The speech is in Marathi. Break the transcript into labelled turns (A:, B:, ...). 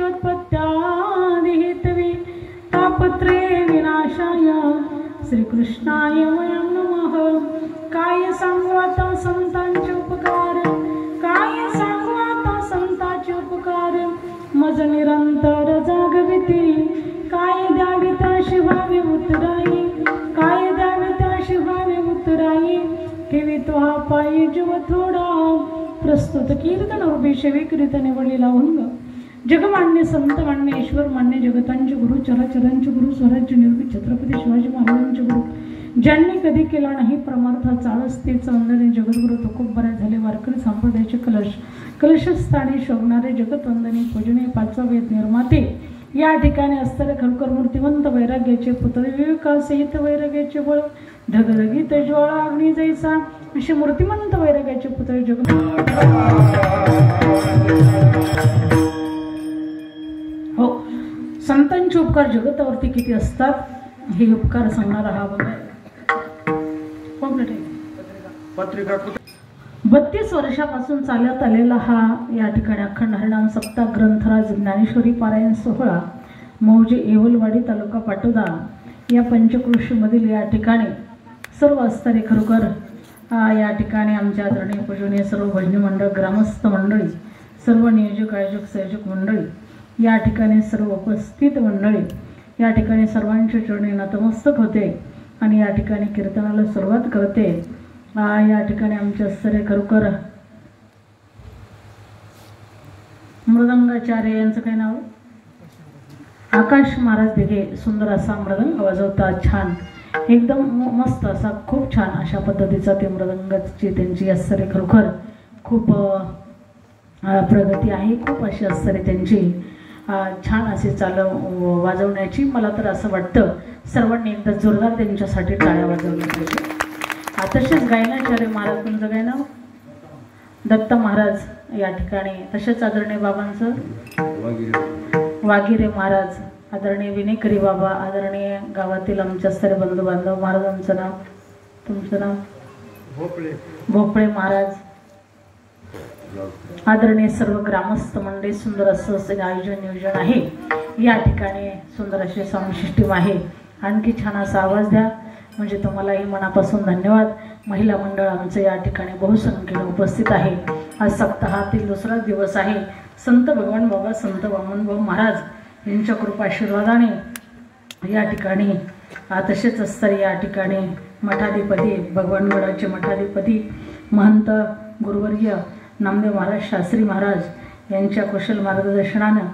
A: विश्वोत्पत्त्यादिहेतवे तापत्रे विनाशाय श्रीकृष्णाय वयं नमः। काय सांगू आता संतांचे उपकार, काय सांगू आता संतांचे उपकार, मज निरंतर जागविती काय द्यावे त्या शिवावे उतराई, काय द्यावे त्या शिवावे उतराई, ठेवी तो हा पायी जीव थोडा, प्रस्तुत कीर्तन रूपी सेवे कीर्तने वडीला अंग, जगमान्य संत मान्य ईश्वर मान्य जगतांचे गुरु चराचरांचे गुरु स्वराज्य निर्मित छत्रपती शिवाजी महाराजांचे गुरु, ज्यांनी कधी केला नाही परमार्था चाळस तेच वंदने जगद्गुरु तुकोबरा झाले वारकरी संप्रदायाचे कलशस्थानी शोभणारे जगतवंदने पूजनीय पाचवा वेद निर्माते या ठिकाणी असणारे खरोखर मूर्तिवंत वैराग्याचे पुतळे विवेकासहित वैराग्याचे बळ धगधगीत ज्वाळा अग्नी जैसा असे मूर्तिमंत वैराग्याचे पुतळे जग हो संतांचे उपकार जगतावरती किती असतात हे उपकार सांगणारा हा बघा पत्रिका 32 वर्षापासून चालत आलेला हा या ठिकाणी अखंड हरिनाम सप्ताह ग्रंथराज ज्ञानेश्वरी पारायण सोहळा मौजे येवलवाडी तालुका पाटोदा या पंचक्रोशीमधील या ठिकाणी सर्व असणारे खरोखर या ठिकाणी आमच्या आदरणीय पूजनीय सर्व भजनी मंडळ ग्रामस्थ मंडळी सर्व नियोजक आयोजक संयोजक मंडळी या ठिकाणी सर्व उपस्थित मंडळी या ठिकाणी सर्वांच्या चरणी नतमस्तक होते आणि या ठिकाणी कीर्तनाला सुरुवात करते। या ठिकाणी आमचे असणारे खरोखर मृदंगाचार्य यांचं काय नाव आकाश महाराज दिघे सुंदर असा मृदंग वाजवतात छान एकदम मस्त असा खूप छान अशा पद्धतीचा ते मृदंगाची त्यांची असणारे खरोखर खूप प्रगती आहे खूप अशी असणारे त्यांची छान असे चालव वाजवण्याची मला तर असं वाटतं सर्वांनी एकदा जोरदार त्यांच्यासाठी टाळ्या वाजवल्या पाहिजे। तसेच गायनाचार्य महाराज तुमचं काय नाव दत्त महाराज या ठिकाणी तसेच आदरणीय बाबांचं वागिरे महाराज आदरणीय विनेकरी बाबा आदरणीय गावातील आमच्या सर्व बंधू बांधव महाराजांचं नाव तुमचं नाव भोपळे महाराज आदरणीय सर्व ग्रामस्थ मंडळी सुंदर असं आयोजन नियोजन आहे या ठिकाणी सुंदर असे साऊंड सिस्टीम आहे आणखी छान असा आवाज द्या म्हणजे तुम्हालाही मनापासून धन्यवाद। महिला मंडळ आमचं या ठिकाणी बहुसंख्येने उपस्थित आहे। आज सप्ताहातील दुसरा दिवस आहे। संत भगवान बाबा संत वामनभाऊ महाराज यांच्या कृपा आशीर्वादाने या ठिकाणी तसेच असणारे या ठिकाणी मठाधिपती भगवानगडाचे मठाधिपती महंत गुरुवर्य नामदेव महाराज शास्त्री महाराज यांच्या कुशल मार्गदर्शनानं